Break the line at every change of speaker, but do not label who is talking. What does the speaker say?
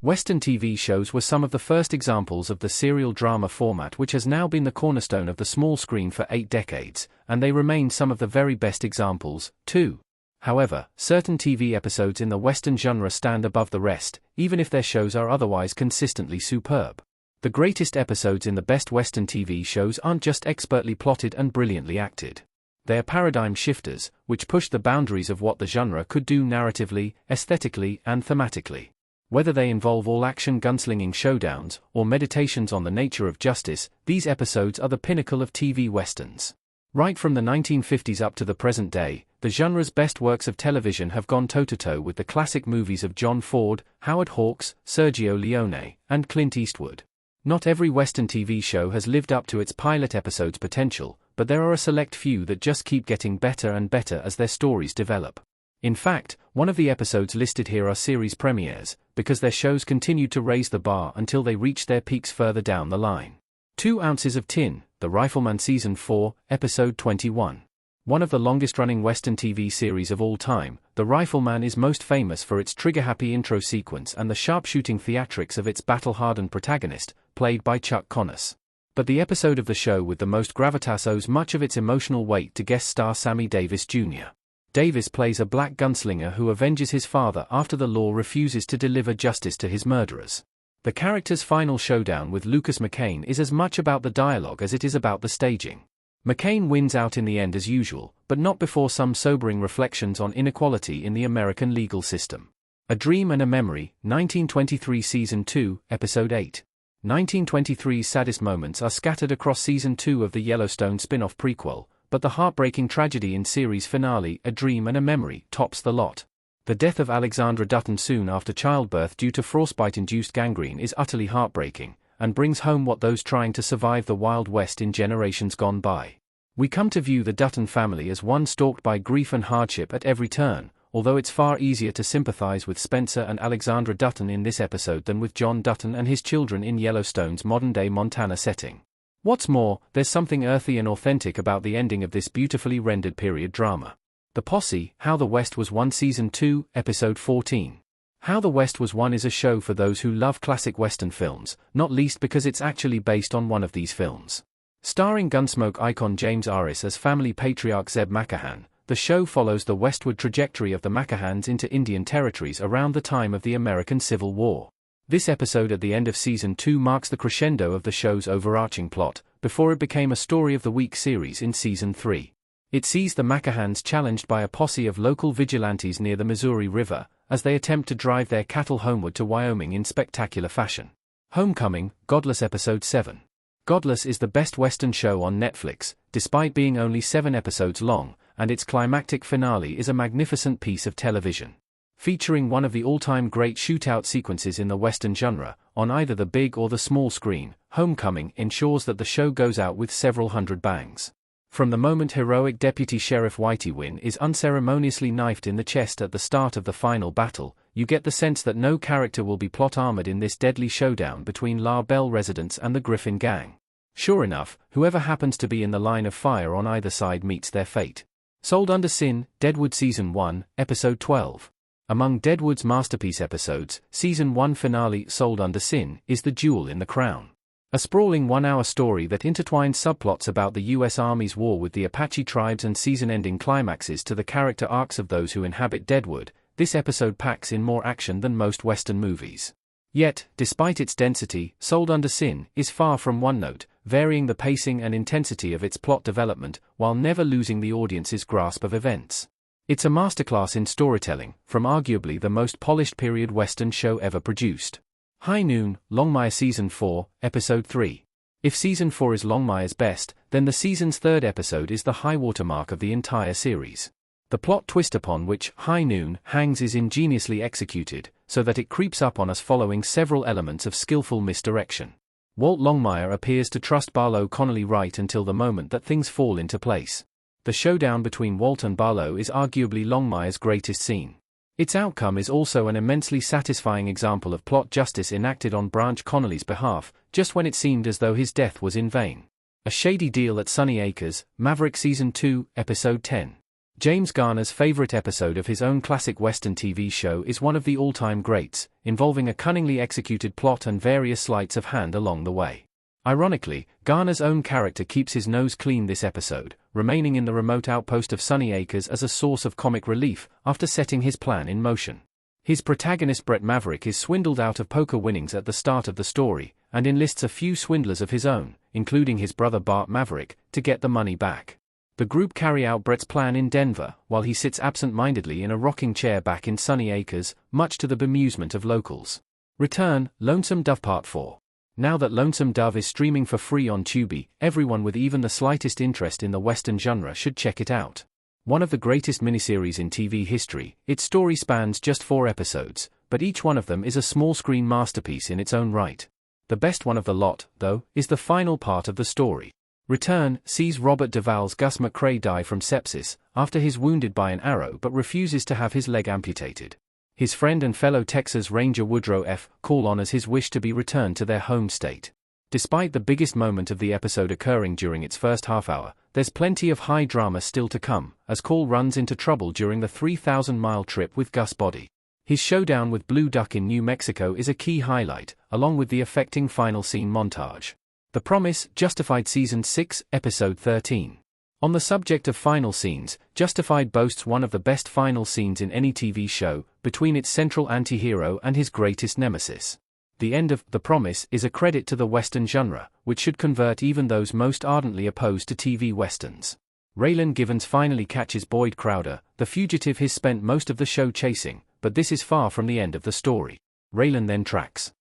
Western TV shows were some of the first examples of the serial drama format, which has now been the cornerstone of the small screen for 8 decades, and they remain some of the very best examples, too. However, certain TV episodes in the Western genre stand above the rest, even if their shows are otherwise consistently superb. The greatest episodes in the best Western TV shows aren't just expertly plotted and brilliantly acted. They are paradigm shifters, which push the boundaries of what the genre could do narratively, aesthetically, and thematically. Whether they involve all-action gunslinging showdowns, or meditations on the nature of justice, these episodes are the pinnacle of TV westerns. Right from the 1950s up to the present day, the genre's best works of television have gone toe-to-toe with the classic movies of John Ford, Howard Hawks, Sergio Leone, and Clint Eastwood. Not every Western TV show has lived up to its pilot episode's potential, but there are a select few that just keep getting better and better as their stories develop. In fact, one of the episodes listed here are series premieres, because their shows continued to raise the bar until they reached their peaks further down the line. 2 Ounces of Tin, The Rifleman Season 4, Episode 21. One of the longest-running Western TV series of all time, The Rifleman is most famous for its trigger-happy intro sequence and the sharpshooting theatrics of its battle-hardened protagonist, played by Chuck Connors. But the episode of the show with the most gravitas owes much of its emotional weight to guest star Sammy Davis Jr. Davis plays a black gunslinger who avenges his father after the law refuses to deliver justice to his murderers. The character's final showdown with Lucas McCain is as much about the dialogue as it is about the staging. McCain wins out in the end as usual, but not before some sobering reflections on inequality in the American legal system. A Dream and a Memory, 1923 Season 2, Episode 8. 1923's saddest moments are scattered across Season 2 of the Yellowstone spin-off prequel, but the heartbreaking tragedy in series finale, A Dream and a Memory, tops the lot. The death of Alexandra Dutton soon after childbirth due to frostbite-induced gangrene is utterly heartbreaking, and brings home what those trying to survive the Wild West in generations gone by. We come to view the Dutton family as one stalked by grief and hardship at every turn, although it's far easier to sympathize with Spencer and Alexandra Dutton in this episode than with John Dutton and his children in Yellowstone's modern-day Montana setting. What's more, there's something earthy and authentic about the ending of this beautifully rendered period drama. The Posse, How the West Was Won Season 2, Episode 14. How the West Was Won is a show for those who love classic Western films, not least because it's actually based on one of these films. Starring Gunsmoke icon James Arris as family patriarch Zeb McCahan, the show follows the westward trajectory of the McCahans into Indian territories around the time of the American Civil War. This episode at the end of Season 2 marks the crescendo of the show's overarching plot, before it became a Story of the Week series in Season 3. It sees the McCahans challenged by a posse of local vigilantes near the Missouri River, as they attempt to drive their cattle homeward to Wyoming in spectacular fashion. Homecoming, Godless Episode 7. Godless is the best Western show on Netflix, despite being only 7 episodes long, and its climactic finale is a magnificent piece of television. Featuring one of the all-time great shootout sequences in the Western genre, on either the big or the small screen, Homecoming ensures that the show goes out with several hundred bangs. From the moment heroic Deputy Sheriff Whitey Wynn is unceremoniously knifed in the chest at the start of the final battle, you get the sense that no character will be plot-armored in this deadly showdown between La Belle residents and the Griffin gang. Sure enough, whoever happens to be in the line of fire on either side meets their fate. Sold Under Sin, Deadwood Season 1, Episode 12. Among Deadwood's masterpiece episodes, Season 1 finale Sold Under Sin is The Jewel in the Crown. A sprawling 1-hour story that intertwines subplots about the U.S. Army's war with the Apache tribes and season-ending climaxes to the character arcs of those who inhabit Deadwood, this episode packs in more action than most Western movies. Yet, despite its density, Sold Under Sin is far from one-note, varying the pacing and intensity of its plot development, while never losing the audience's grasp of events. It's a masterclass in storytelling, from arguably the most polished period Western show ever produced. High Noon, Longmire Season 4, Episode 3. If Season 4 is Longmire's best, then the season's third episode is the high-water mark of the entire series. The plot twist upon which High Noon hangs is ingeniously executed, so that it creeps up on us following several elements of skillful misdirection. Walt Longmire appears to trust Barlow Connolly right until the moment that things fall into place. The showdown between Walt and Barlow is arguably Longmire's greatest scene. Its outcome is also an immensely satisfying example of plot justice enacted on Branch Connolly's behalf, just when it seemed as though his death was in vain. A Shady Deal at Sunny Acres, Maverick Season 2, Episode 10. James Garner's favorite episode of his own classic Western TV show is one of the all-time greats, involving a cunningly executed plot and various sleights of hand along the way. Ironically, Garner's own character keeps his nose clean this episode, remaining in the remote outpost of Sunny Acres as a source of comic relief after setting his plan in motion. His protagonist Brett Maverick is swindled out of poker winnings at the start of the story, and enlists a few swindlers of his own, including his brother Bart Maverick, to get the money back. The group carry out Brett's plan in Denver, while he sits absent-mindedly in a rocking chair back in Sunny Acres, much to the bemusement of locals. Return, Lonesome Dove Part 4. Now that Lonesome Dove is streaming for free on Tubi, everyone with even the slightest interest in the Western genre should check it out. One of the greatest miniseries in TV history, its story spans just 4 episodes, but each one of them is a small-screen masterpiece in its own right. The best one of the lot, though, is the final part of the story. Return sees Robert Duvall's Gus McCrae die from sepsis, after he's wounded by an arrow but refuses to have his leg amputated. His friend and fellow Texas Ranger Woodrow F. Call honors his wish to be returned to their home state. Despite the biggest moment of the episode occurring during its first half-hour, there's plenty of high drama still to come, as Call runs into trouble during the 3,000-mile trip with Gus' body. His showdown with Blue Duck in New Mexico is a key highlight, along with the affecting final scene montage. The Promise, Justified Season 6, Episode 13. On the subject of final scenes, Justified boasts one of the best final scenes in any TV show, between its central anti-hero and his greatest nemesis. The end of The Promise is a credit to the Western genre, which should convert even those most ardently opposed to TV Westerns. Raylan Givens finally catches Boyd Crowder, the fugitive he's spent most of the show chasing, but this is far from the end of the story. Raylan then tracks